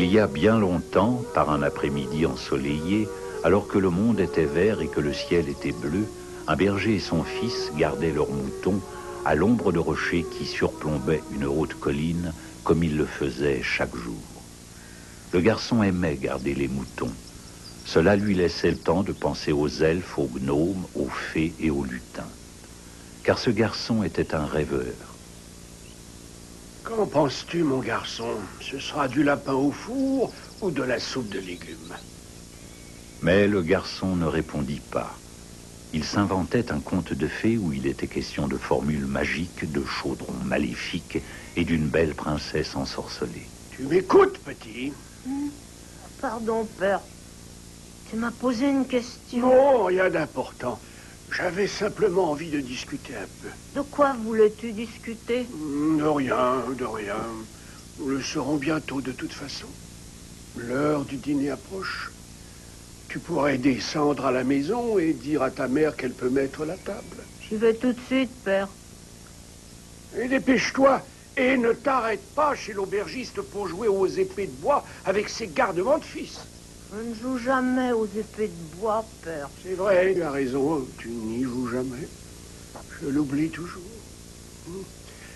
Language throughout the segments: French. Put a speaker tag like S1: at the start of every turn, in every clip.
S1: Il y a bien longtemps, par un après-midi ensoleillé, alors que le monde était vert et que le ciel était bleu, un berger et son fils gardaient leurs moutons à l'ombre de rochers qui surplombaient une haute colline comme ils le faisaient chaque jour. Le garçon aimait garder les moutons. Cela lui laissait le temps de penser aux elfes, aux gnomes, aux fées et aux lutins. Car ce garçon était un rêveur.
S2: Qu'en penses-tu, mon garçon? Ce sera du lapin au four ou de la soupe de légumes?
S1: Mais le garçon ne répondit pas. Il s'inventait un conte de fées où il était question de formules magiques, de chaudrons maléfiques et d'une belle princesse ensorcelée.
S2: Tu m'écoutes, petit?
S3: Pardon, père. Tu m'as posé une question.
S2: Non, rien d'important. J'avais simplement envie de discuter un peu.
S3: De quoi voulais-tu discuter?
S2: De rien, de rien. Nous le saurons bientôt de toute façon. L'heure du dîner approche. Tu pourrais descendre à la maison et dire à ta mère qu'elle peut mettre la table.
S3: J'y vais tout de suite, père.
S2: Et dépêche-toi et ne t'arrête pas chez l'aubergiste pour jouer aux épées de bois avec ses garnements de fils.
S3: Je ne joue jamais aux épées de bois, père.
S2: C'est vrai, tu as raison, tu n'y joues jamais. Je l'oublie toujours.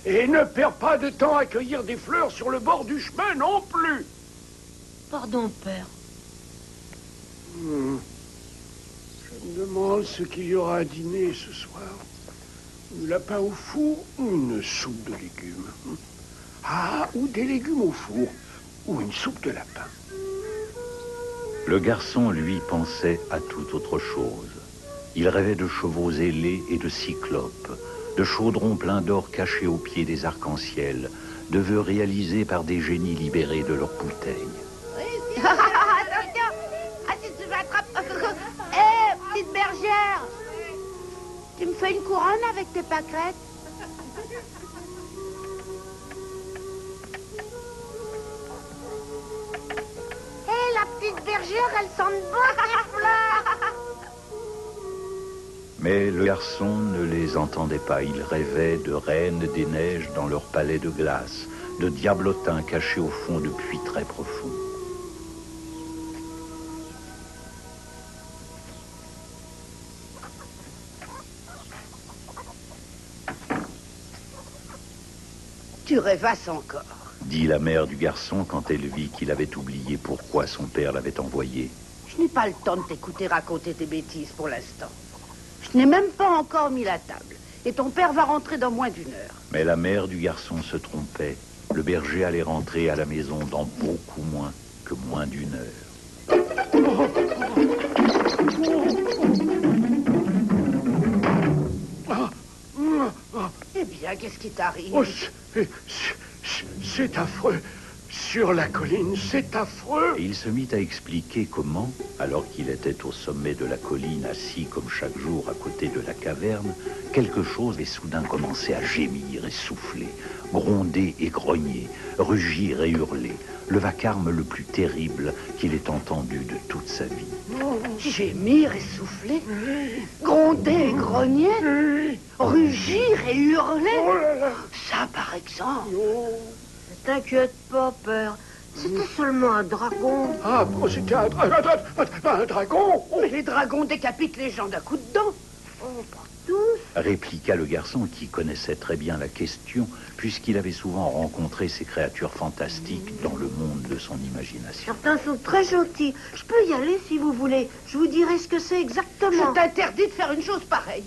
S2: Et ne perds pas de temps à cueillir des fleurs sur le bord du chemin non plus.
S3: Pardon, père.
S2: Je me demande ce qu'il y aura à dîner ce soir. Du lapin au four ou une soupe de légumes. Ah, ou des légumes au four ou une soupe de lapin.
S1: Le garçon, lui, pensait à toute autre chose. Il rêvait de chevaux ailés et de cyclopes, de chaudrons pleins d'or cachés au pied des arcs-en-ciel, de vœux réalisés par des génies libérés de leurs bouteilles.
S4: Attention! Ah, si tu m'attrapes... Hé, petite bergère! Tu me fais une couronne avec tes pâquerettes? Hé, la petite bergère, elle sent bon tes fleurs!
S1: Mais le garçon ne les entendait pas. Il rêvait de reines des neiges dans leur palais de glace, de diablotins cachés au fond de puits très profonds.
S4: Tu rêvasses encore.
S1: Dit la mère du garçon quand elle vit qu'il avait oublié pourquoi son père l'avait envoyé.
S4: Je n'ai pas le temps de t'écouter raconter tes bêtises pour l'instant. Je n'ai même pas encore mis la table. Et ton père va rentrer dans moins d'une heure.
S1: Mais la mère du garçon se trompait. Le berger allait rentrer à la maison dans beaucoup moins que moins d'une heure.
S4: Eh bien, qu'est-ce qui t'arrive?
S2: Oh, c'est affreux. Sur la colline, c'est affreux.
S1: Et il se mit à expliquer comment, alors qu'il était au sommet de la colline, assis comme chaque jour à côté de la caverne, quelque chose avait soudain commencé à gémir et souffler, gronder et grogner, rugir et hurler, le vacarme le plus terrible qu'il ait entendu de toute sa vie.
S4: Gémir et souffler, gronder et grogner, rugir et hurler.
S2: Oh là là.
S4: Ça, par exemple.
S3: Ne t'inquiète pas, père. C'était seulement un dragon.
S2: Ah, bon, c'était un dragon.
S4: Mais les dragons décapitent les gens d'un coup de dent.
S3: Oh, pas tous.
S1: Répliqua le garçon qui connaissait très bien la question, puisqu'il avait souvent rencontré ces créatures fantastiques dans le monde de son imagination.
S3: Certains sont très gentils. Je peux y aller si vous voulez. Je vous dirai ce que c'est exactement.
S4: Je t'interdis de faire une chose pareille.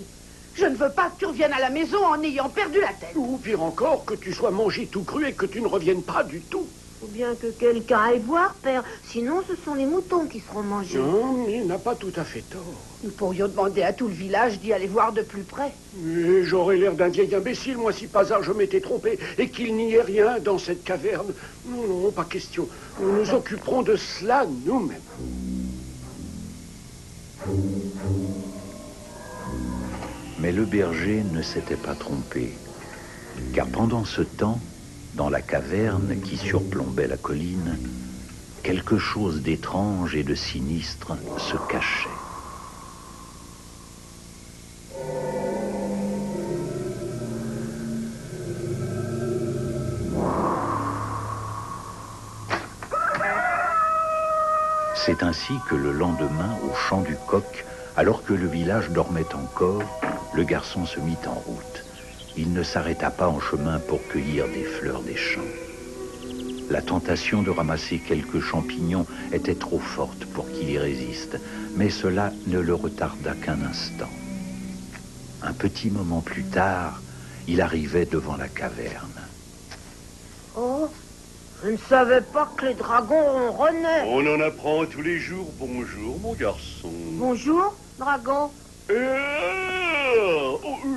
S4: Je ne veux pas que tu reviennes à la maison en ayant perdu la tête.
S2: Ou pire encore, que tu sois mangé tout cru et que tu ne reviennes pas du tout.
S3: Faut bien que quelqu'un aille voir, père. Sinon, ce sont les moutons qui seront mangés.
S2: Non, il n'a pas tout à fait tort.
S4: Nous pourrions demander à tout le village d'y aller voir de plus près.
S2: Et j'aurais l'air d'un vieil imbécile, moi, si par hasard je m'étais trompé et qu'il n'y ait rien dans cette caverne. Non, non, pas question. Nous nous occuperons de cela nous-mêmes.
S1: Mais le berger ne s'était pas trompé, car pendant ce temps, dans la caverne qui surplombait la colline, quelque chose d'étrange et de sinistre se cachait. C'est ainsi que le lendemain, au chant du coq, alors que le village dormait encore, le garçon se mit en route. Il ne s'arrêta pas en chemin pour cueillir des fleurs des champs. La tentation de ramasser quelques champignons était trop forte pour qu'il y résiste, mais cela ne le retarda qu'un instant. Un petit moment plus tard, il arrivait devant la caverne.
S3: Oh, je ne savais pas que les dragons renaient.
S2: On en apprend tous les jours. Bonjour, mon garçon.
S3: Bonjour, dragon.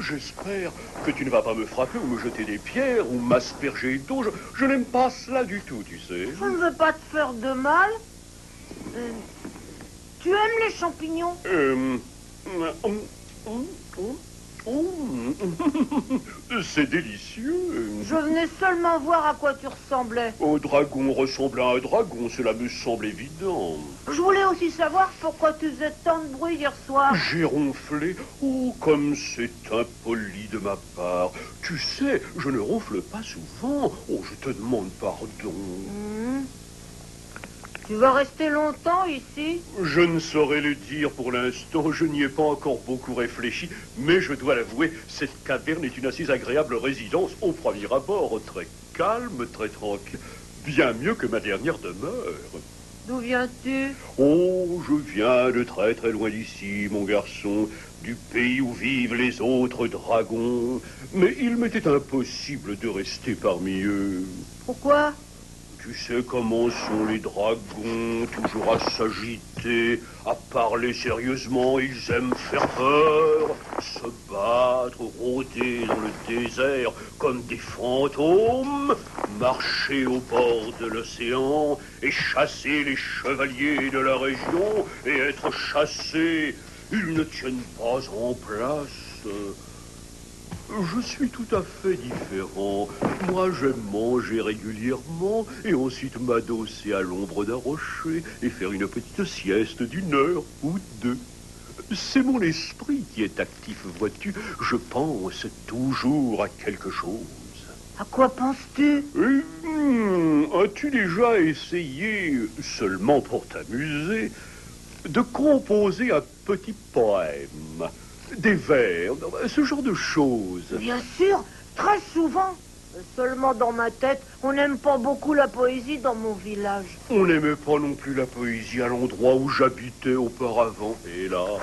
S2: J'espère que tu ne vas pas me frapper ou me jeter des pierres ou m'asperger d'eau. Je n'aime pas cela du tout, tu sais.
S3: Je ne veux pas te faire de mal. Tu aimes les champignons?
S2: C'est délicieux.
S3: Je venais seulement voir à quoi tu ressemblais.
S2: Au dragon ressemble à un dragon, cela me semble évident.
S3: Je voulais aussi savoir pourquoi tu faisais tant de bruit hier soir.
S2: J'ai ronflé. Oh, comme c'est impoli de ma part. Tu sais, je ne ronfle pas souvent. Oh, je te demande pardon.
S3: Tu vas rester longtemps ici?
S2: Je ne saurais le dire pour l'instant, je n'y ai pas encore beaucoup réfléchi, mais je dois l'avouer, cette caverne est une assez agréable résidence au premier abord, très calme, très tranquille, bien mieux que ma dernière demeure.
S3: D'où viens-tu?
S2: Oh, je viens de très très loin d'ici, mon garçon, du pays où vivent les autres dragons, mais il m'était impossible de rester parmi eux.
S3: Pourquoi?
S2: Tu sais comment sont les dragons, toujours à s'agiter, à parler sérieusement, ils aiment faire peur, se battre, rôder dans le désert comme des fantômes, marcher au bord de l'océan et chasser les chevaliers de la région et être chassés. Ils ne tiennent pas en place. Je suis tout à fait différent. Moi, j'aime manger régulièrement et ensuite m'adosser à l'ombre d'un rocher et faire une petite sieste d'1 heure ou 2. C'est mon esprit qui est actif, vois-tu. Je pense toujours à quelque chose.
S3: À quoi penses-tu?
S2: As-tu déjà essayé, seulement pour t'amuser, de composer un petit poème? Des vers, ce genre de choses.
S3: Bien sûr, très souvent. Seulement dans ma tête, on n'aime pas beaucoup la poésie dans mon village.
S2: On n'aimait pas non plus la poésie à l'endroit où j'habitais auparavant, hélas.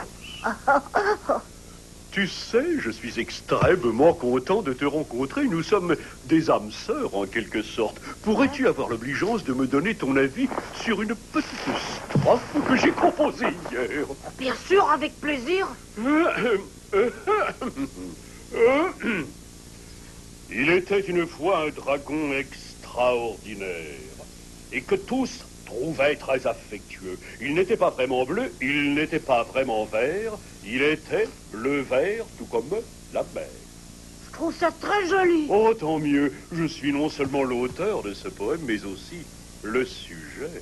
S2: Tu sais, je suis extrêmement content de te rencontrer. Nous sommes des âmes sœurs, en quelque sorte. Pourrais-tu avoir l'obligeance de me donner ton avis sur une petite strophe que j'ai composée hier?
S3: Bien sûr, avec plaisir.
S2: Il était une fois un dragon extraordinaire, et que tous trouvaient très affectueux. Il n'était pas vraiment bleu, il n'était pas vraiment vert, il était le vert, tout comme la mer.
S3: Je trouve ça très joli.
S2: Oh, tant mieux. Je suis non seulement l'auteur de ce poème, mais aussi le sujet.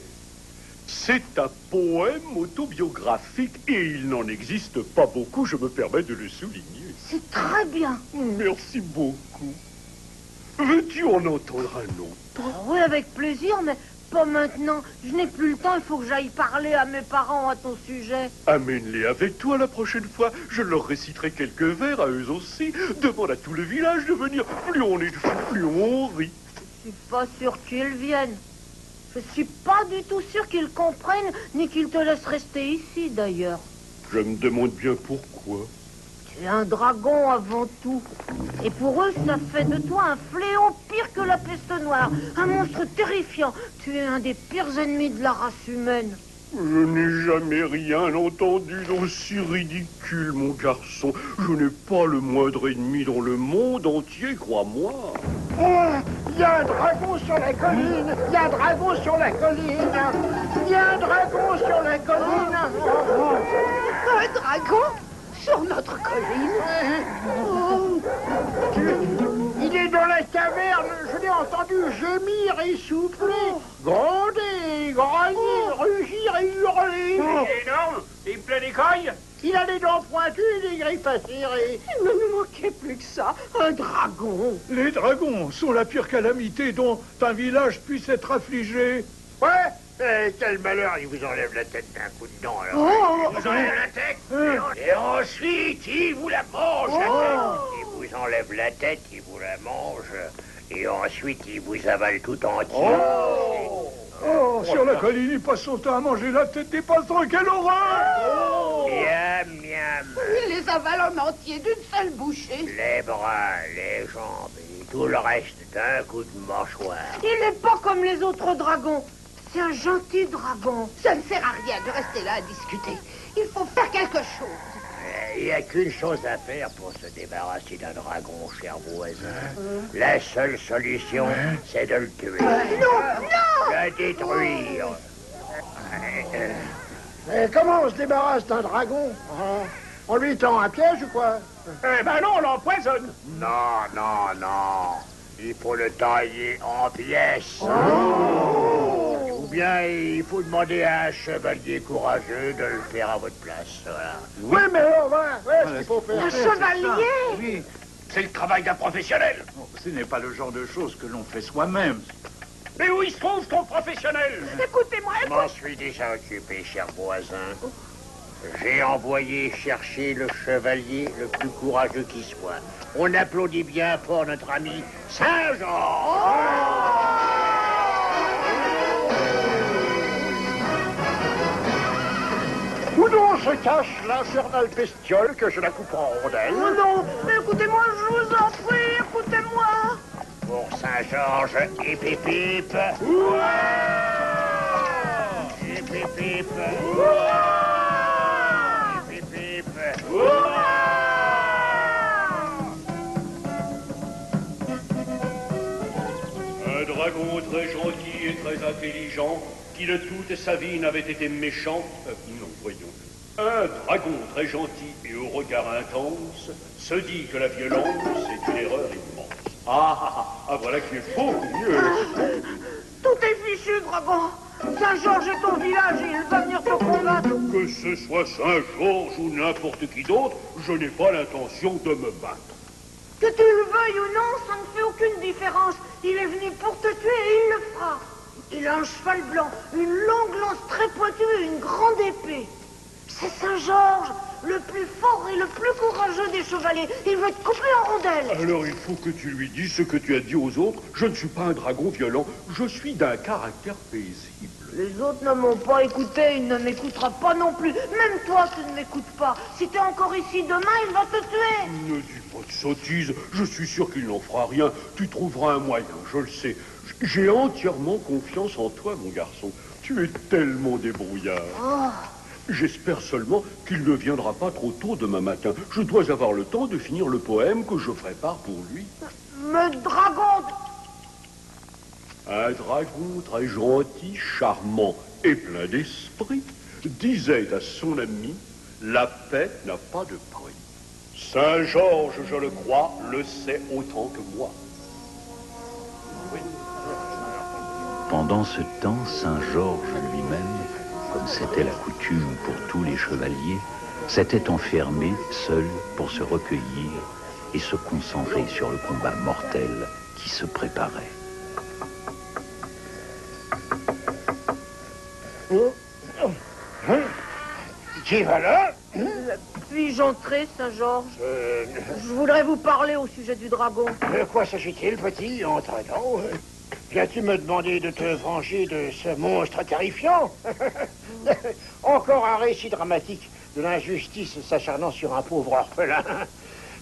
S2: C'est un poème autobiographique et il n'en existe pas beaucoup, je me permets de le souligner.
S3: C'est très bien.
S2: Merci beaucoup. Veux-tu en entendre un autre?
S3: Oui, avec plaisir, mais pas maintenant. Je n'ai plus le temps, il faut que j'aille parler à mes parents à ton sujet.
S2: Amène-les avec toi la prochaine fois. Je leur réciterai quelques vers à eux aussi. Demande à tout le village de venir. Plus on est de fous, plus on rit.
S3: Je suis pas sûr qu'ils viennent. Je suis pas du tout sûr qu'ils comprennent, ni qu'ils te laissent rester ici, d'ailleurs.
S2: Je me demande bien pourquoi.
S3: Tu es un dragon avant tout. Et pour eux, ça fait de toi un fléau pire que la peste noire. Un monstre terrifiant. Tu es un des pires ennemis de la race humaine.
S2: Je n'ai jamais rien entendu d'aussi ridicule, mon garçon. Je n'ai pas le moindre ennemi dans le monde entier, crois-moi.
S5: Oh, il y a un dragon sur la colline. Il y a un dragon sur la colline. Il y a un dragon sur la colline.
S4: Un dragon sur notre colline?
S5: Oh. Il est dans la caverne. Je l'ai entendu gémir et souffler, gronder, grogner, rugir et hurler.
S6: Il est énorme, il est plein d'écailles.
S5: Il a les dents pointues et les griffes acérées.
S4: Il ne nous manquait plus que ça, un dragon.
S7: Les dragons sont la pire calamité dont un village puisse être affligé.
S5: Ouais, Quel malheur, il vous enlève la tête d'un coup de dent, alors. Il vous enlève la tête, et ensuite, il vous la mange, la tête. Il vous enlève la tête, il vous la mange, et ensuite, il vous avale tout entier.
S2: Oh, sur la colline, il passe son temps à manger la tête des patrons, quelle horreur!
S5: Miam, miam.
S4: Il les avale en entier d'une seule bouchée.
S5: Les bras, les jambes, et tout le reste d'un coup de mâchoire.
S3: Il n'est pas comme les autres dragons. C'est un gentil dragon.
S4: Ça ne sert à rien de rester là à discuter. Il faut faire quelque chose.
S5: Il n'y a qu'une chose à faire pour se débarrasser d'un dragon, cher voisin. La seule solution, c'est de le tuer. Le détruire.
S2: Mais comment on se débarrasse d'un dragon? On lui tend un piège ou quoi?
S6: Eh ben non, on l'empoisonne.
S5: Non, non, non. Il faut le tailler en pièces. Ou bien il faut demander à un chevalier courageux de le faire à votre place. Voilà.
S2: Oui, mais on va. Ouais, ce qu'il faut faire.
S3: Un chevalier?
S6: Oui, c'est le travail d'un professionnel.
S1: Ce n'est pas le genre de choses que l'on fait soi-même.
S6: Mais où il se trouve ton professionnel?
S3: Écoutez-moi,
S5: Je m'en suis déjà occupé, cher voisin. J'ai envoyé chercher le chevalier le plus courageux qui soit. On applaudit bien fort notre ami Saint-Jean.
S2: Où donc se cache l'infernale bestiole que je la coupe en rondelles?
S3: Oh non, écoutez-moi, je vous en prie, écoutez-moi.
S5: Pour Saint-Georges, hip hip hip. Hip hip hip. Hip hip hip.
S6: Un dragon très gentil et très intelligent, qui de toute sa vie n'avait été méchant. Non, voyons. Un dragon très gentil et au regard intense se dit que la violence est une erreur immense. Voilà qui est beaucoup mieux.
S3: Tout est fichu, dragon. Saint-Georges est au village et il va venir te combattre.
S6: Que ce soit Saint-Georges ou n'importe qui d'autre, je n'ai pas l'intention de me battre.
S3: Que tu le veuilles ou non, ça ne fait aucune différence. Il est venu pour te tuer et il le fera. Il a un cheval blanc, une longue lance très pointue et une grande épée. C'est Saint-Georges, le plus fort et le plus courageux des chevaliers. Il veut te couper en rondelles.
S6: Alors il faut que tu lui dises ce que tu as dit aux autres. Je ne suis pas un dragon violent, je suis d'un caractère paisible.
S3: Les autres ne m'ont pas écouté, il ne m'écoutera pas non plus. Même toi, tu ne m'écoutes pas. Si tu es encore ici demain, il va te tuer.
S6: Ne dis pas de sottises, je suis sûr qu'il n'en fera rien. Tu trouveras un moyen, je le sais. J'ai entièrement confiance en toi, mon garçon. Tu es tellement débrouillard. J'espère seulement qu'il ne viendra pas trop tôt demain matin. Je dois avoir le temps de finir le poème que je prépare pour lui.
S3: Mais dragon...
S6: Un dragon très gentil, charmant et plein d'esprit disait à son ami, la paix n'a pas de prix. Saint-Georges, je le crois, le sait autant que moi.
S1: Pendant ce temps, Saint-Georges lui-même, comme c'était la coutume pour tous les chevaliers, s'était enfermé seul pour se recueillir et se concentrer sur le combat mortel qui se préparait.
S5: Qui va là?
S3: Puis-je entrer, Saint-Georges? Je voudrais vous parler au sujet du dragon.
S5: De quoi s'agit-il, petit? Entre-temps, viens-tu me demander de te venger de ce monstre terrifiant? Encore un récit dramatique de l'injustice s'acharnant sur un pauvre orphelin.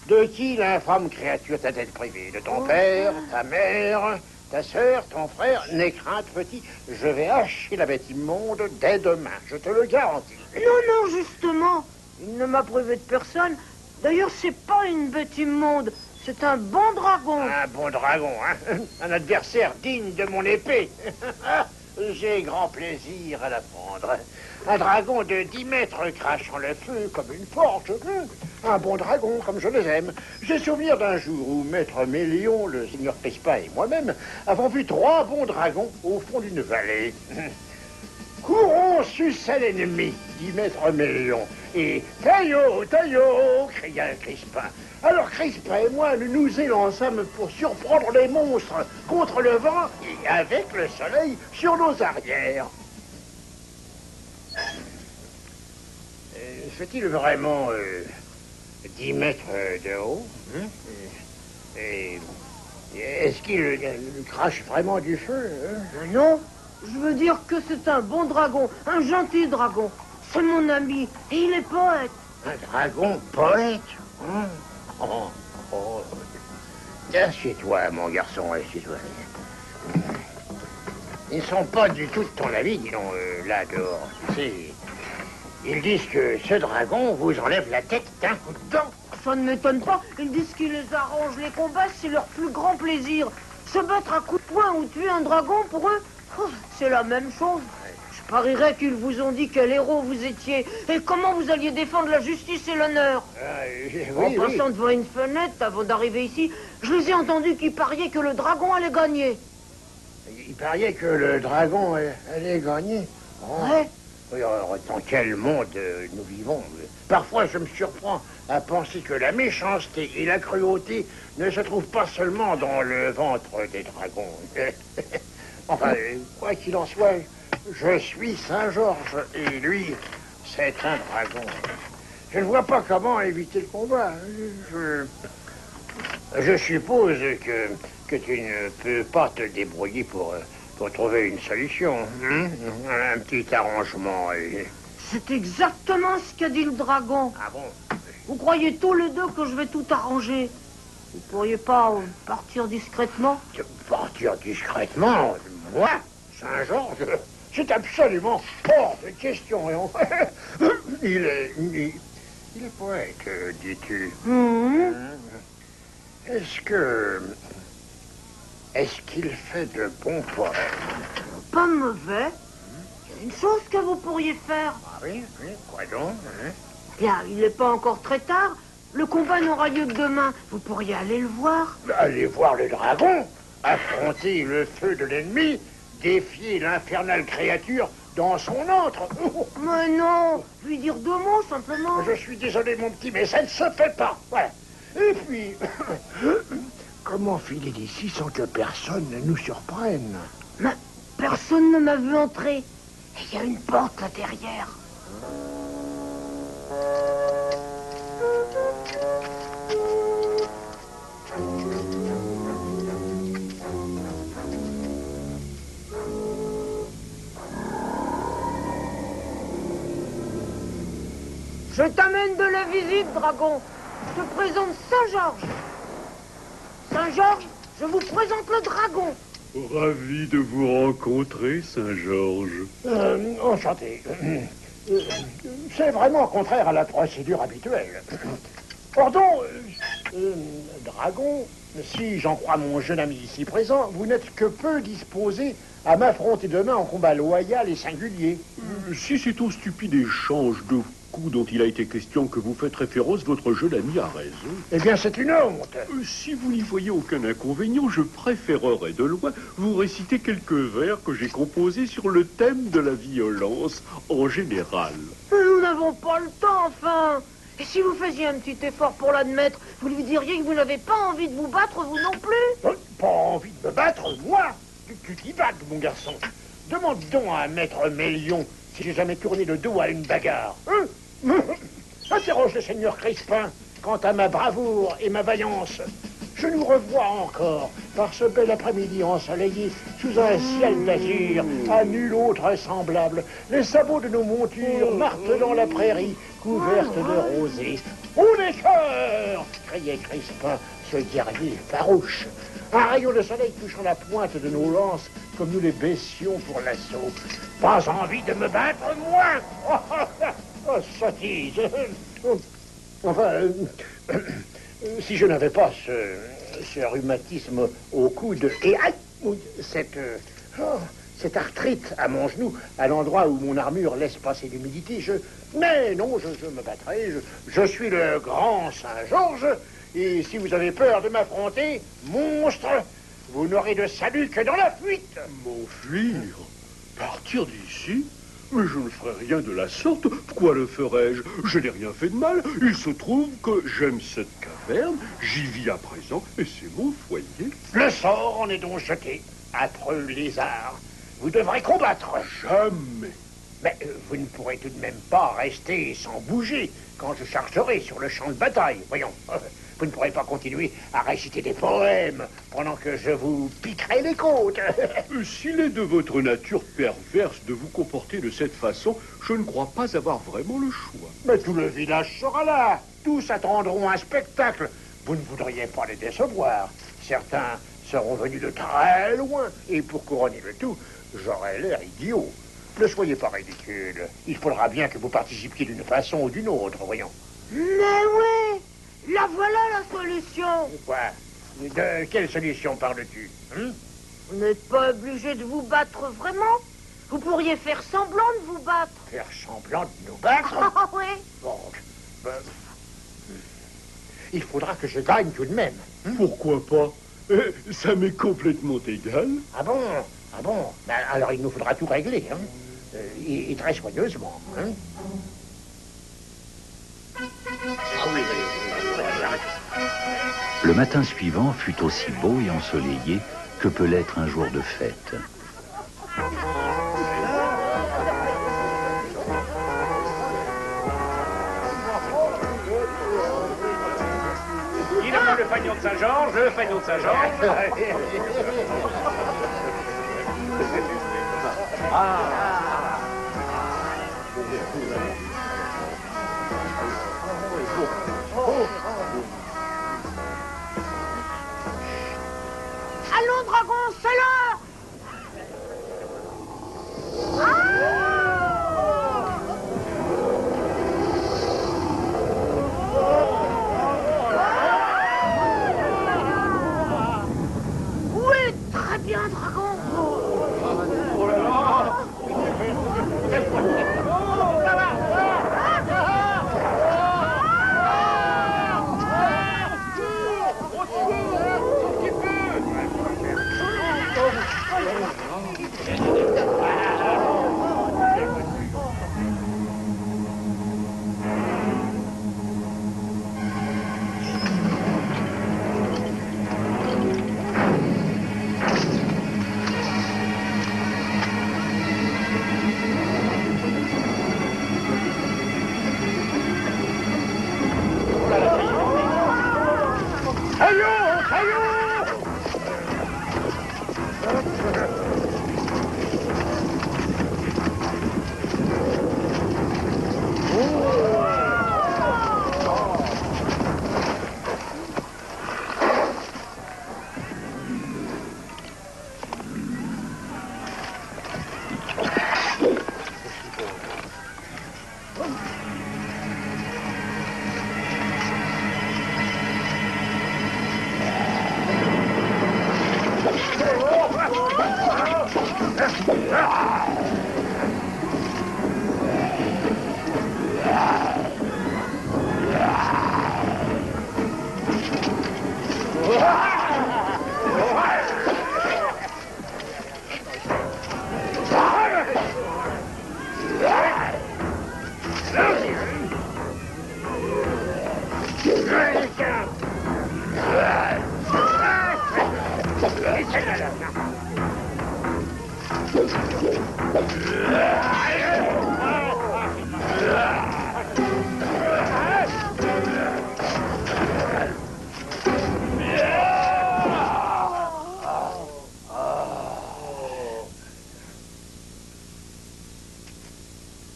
S5: De qui l'infâme créature t'a-t-elle privée? De ton père, ta mère, ta sœur, ton frère? N'aie crainte, petit, je vais hacher la bête immonde dès demain, je te le garantis.
S3: Non, justement. Il ne m'a privé de personne. D'ailleurs, c'est pas une bête immonde. C'est un bon dragon.
S5: Un bon dragon, hein? Un adversaire digne de mon épée. J'ai grand plaisir à la prendre. Un dragon de 10 mètres crachant le feu comme une forge. Un bon dragon comme je les aime. J'ai souvenir d'un jour où Maître Mélion, le seigneur Crispin et moi-même avons vu 3 bons dragons au fond d'une vallée. Courons sus à l'ennemi, dit Maître Mélion. Et Taillot, Taillot, cria Crispin. Alors Crispin et moi, nous nous élançâmes pour surprendre les monstres contre le vent et avec le soleil sur nos arrières. fait-il vraiment 10 mètres de haut, hein? Et est-ce qu'il crache vraiment du feu, hein?
S3: Non, je veux dire que c'est un bon dragon, un gentil dragon. C'est mon ami, et il est poète.
S5: Un dragon poète, hein? Oh, oh. Assieds-toi, mon garçon, assieds-toi. Ils ne sont pas du tout de ton avis, dis donc, là dehors. Tu sais, ils disent que ce dragon vous enlève la tête d'un coup de dent.
S3: Ça ne m'étonne pas, ils disent qu'ils les arrangent. Les combats, c'est leur plus grand plaisir. Se battre à coups de poing ou tuer un dragon, pour eux, c'est la même chose. Je parierais qu'ils vous ont dit quel héros vous étiez et comment vous alliez défendre la justice et l'honneur.
S5: Oui,
S3: En passant devant une fenêtre, avant d'arriver ici, je les ai entendus qui pariaient que le dragon allait gagner.
S5: Il pariait que le dragon allait gagner. Oh.
S3: Ouais.
S5: Oui, alors, dans quel monde nous vivons? Parfois, je me surprends à penser que la méchanceté et la cruauté ne se trouvent pas seulement dans le ventre des dragons. Enfin, quoi qu'il en soit, je suis Saint-Georges et lui, c'est un dragon. Je ne vois pas comment éviter le combat. Je suppose que tu ne peux pas te débrouiller pour trouver une solution. Hein? Un petit arrangement.
S3: C'est exactement ce qu'a dit le dragon.
S5: Ah bon?
S3: Vous croyez tous les deux que je vais tout arranger? Vous pourriez pas partir discrètement?
S5: Partir discrètement? Moi, Saint-Georges? C'est absolument hors de question. Il est poète, dis-tu. Est-ce qu'il fait de bons poèmes?
S3: Pas mauvais. Il y a une chose que vous pourriez faire.
S5: Ah oui, quoi donc?
S3: Bien, il n'est pas encore très tard. Le combat n'aura lieu que demain. Vous pourriez aller le voir.
S5: Aller voir le dragon? Affronter le feu de l'ennemi? Défier l'infernale créature dans son antre?
S3: Mais non, lui dire 2 mots simplement.
S5: Je suis désolé, mon petit, mais ça ne se fait pas. Voilà. Et puis, comment filer d'ici sans que personne ne nous surprenne?
S3: Mais personne ne m'a vu entrer. Et il y a une porte là derrière. Je t'amène de la visite, dragon. Je te présente Saint-Georges. Saint-Georges, je vous présente le dragon.
S6: Ravi de vous rencontrer, Saint-Georges.
S5: Enchanté. C'est vraiment contraire à la procédure habituelle. Pardon, dragon, si j'en crois mon jeune ami ici présent, vous n'êtes que peu disposé à m'affronter demain en combat loyal et singulier.
S6: Si c'est au stupide échange de coups dont il a été question que vous faites référence, votre jeune ami a raison.
S5: Eh bien, c'est une honte.
S6: Si vous n'y voyez aucun inconvénient, je préférerais de loin vous réciter quelques vers que j'ai composés sur le thème de la violence en général.
S3: Mais nous n'avons pas le temps, enfin. Et si vous faisiez un petit effort pour l'admettre, vous lui diriez que vous n'avez pas envie de vous battre, vous non plus.
S5: Pas envie de me battre, moi? Tu t'y battes, mon garçon. Demande donc à Maître Mélion si j'ai jamais tourné le dos à une bagarre. Interroge le seigneur Crispin quant à ma bravoure et ma vaillance. Je nous revois encore par ce bel après-midi ensoleillé sous un ciel d'azur à nul autre semblable. Les sabots de nos montures martelant la prairie couverte de rosée. On est cœur! Criait Crispin, ce guerrier farouche. Un rayon de soleil touchant la pointe de nos lances comme nous les baissions pour l'assaut. Pas envie de me battre, moi? Oh, sottise. Enfin, si je n'avais pas ce rhumatisme au coude et cette arthrite à mon genou, à l'endroit où mon armure laisse passer l'humidité, mais non, je me battrai. Je suis le grand Saint-Georges. Et si vous avez peur de m'affronter, monstre, vous n'aurez de salut que dans la fuite.
S6: M'enfuir? Partir d'ici? Mais je ne ferai rien de la sorte. Pourquoi le ferais-je? Je n'ai rien fait de mal. Il se trouve que j'aime cette caverne, j'y vis à présent, et c'est mon foyer.
S5: Le sort en est donc jeté. Affreux lézard, vous devrez combattre.
S6: Jamais.
S5: Mais vous ne pourrez tout de même pas rester sans bouger quand je chargerai sur le champ de bataille. Voyons, vous ne pourrez pas continuer à réciter des poèmes pendant que je vous piquerai les côtes.
S6: S'il est de votre nature perverse de vous comporter de cette façon, je ne crois pas avoir vraiment le choix.
S5: Mais tout le village sera là. Tous attendront un spectacle. Vous ne voudriez pas les décevoir. Certains seront venus de très loin. Et pour couronner le tout, j'aurai l'air idiot. Ne soyez pas ridicule. Il faudra bien que vous participiez d'une façon ou d'une autre, voyons.
S3: Mais oui, la voilà la solution.
S5: Quoi? De quelle solution parles-tu?
S3: Vous n'êtes pas obligé de vous battre vraiment. Vous pourriez faire semblant de vous battre.
S5: Faire semblant de nous battre?
S3: Ah oui.
S5: Bon, ben, il faudra que je gagne tout de même.
S6: Pourquoi pas? Ça m'est complètement égal.
S5: Ah bon? Ah bon? Ben, alors il nous faudra tout régler, hein? Et très soigneusement, hein? Ah oui,
S1: Le matin suivant fut aussi beau et ensoleillé que peut l'être un jour de fête.
S7: Il a le fagnon de Saint-Georges, le fagnon de Saint-Georges.
S3: Allons, dragon, c'est l'heure. Oui, très bien, dragon.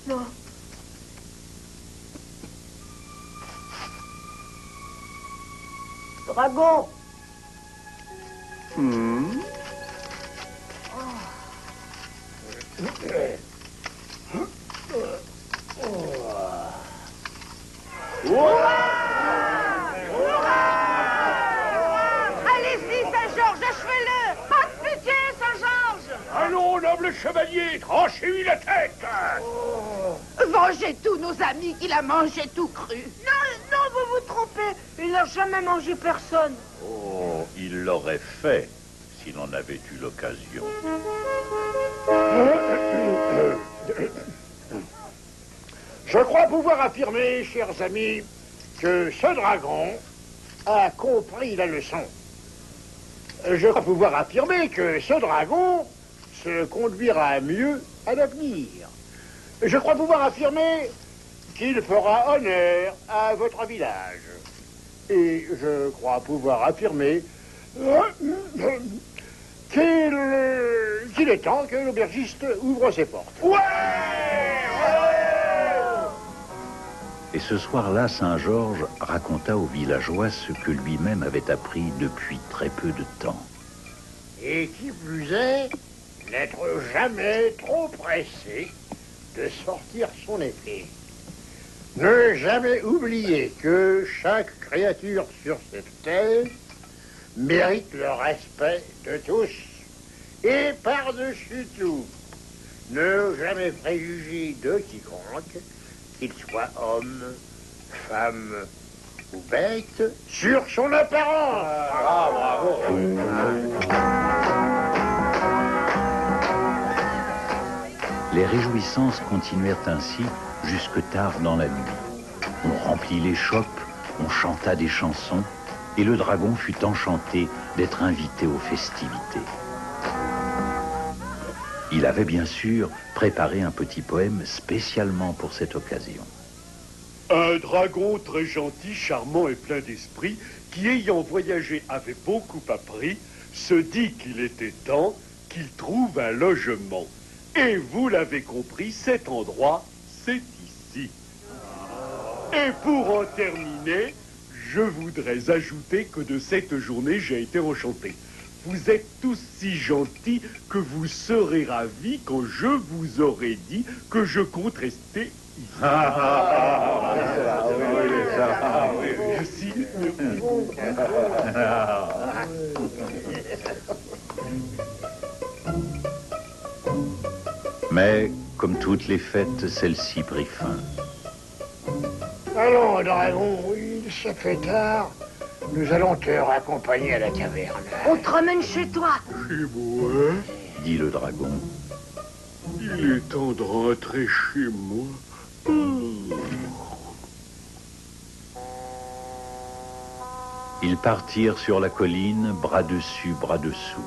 S3: Non. Dragon.
S4: Allez-y, Saint-Georges, achevez-le. Pas de pitié, Saint-Georges.
S6: Allons, noble chevalier, tranchez-lui la tête.
S4: Vengez tous nos amis qu'il a mangé tout cru.
S3: Non, vous vous trompez. Il n'a jamais mangé personne.
S1: Oh, il l'aurait fait s'il en avait eu l'occasion.
S5: Je crois pouvoir affirmer, chers amis, que ce dragon a compris la leçon. Je crois pouvoir affirmer que ce dragon se conduira mieux à l'avenir. Je crois pouvoir affirmer qu'il fera honneur à votre village. Et je crois pouvoir affirmer qu'il est temps que l'aubergiste ouvre ses portes.
S6: Ouais!
S1: Et ce soir-là, Saint-Georges raconta aux villageois ce que lui-même avait appris depuis très peu de temps.
S5: Et qui plus est, n'être jamais trop pressé de sortir son épée. Ne jamais oublier que chaque créature sur cette terre mérite le respect de tous. Et par-dessus tout, ne jamais préjuger de quiconque, qu'il soit homme, femme ou bête, sur son apparence. Ah, bravo.
S1: Les réjouissances continuèrent ainsi jusque tard dans la nuit. On remplit les chopes, on chanta des chansons, et le dragon fut enchanté d'être invité aux festivités. Il avait bien sûr préparé un petit poème spécialement pour cette occasion.
S6: Un dragon très gentil, charmant et plein d'esprit, qui ayant voyagé avait beaucoup appris, se dit qu'il était temps qu'il trouve un logement. Et vous l'avez compris, cet endroit, c'est ici. Et pour en terminer, je voudrais ajouter que de cette journée, j'ai été enchanté. Vous êtes tous si gentils que vous serez ravis quand je vous aurai dit que je compte rester ici. Merci.
S1: Mais, comme toutes les fêtes, celle-ci prit fin.
S5: Allons, dragon, il se fait tard. Nous allons te raccompagner à la caverne.
S3: On te ramène chez toi.
S6: Chez moi,
S1: Dit le dragon.
S6: il est temps de rentrer chez moi.
S1: Ils partirent sur la colline, bras dessus, bras dessous.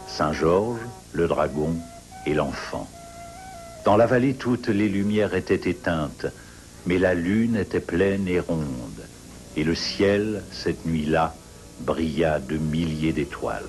S1: Saint-Georges, le dragon et l'enfant. Dans la vallée, toutes les lumières étaient éteintes, mais la lune était pleine et ronde, et le ciel, cette nuit-là, brilla de milliers d'étoiles.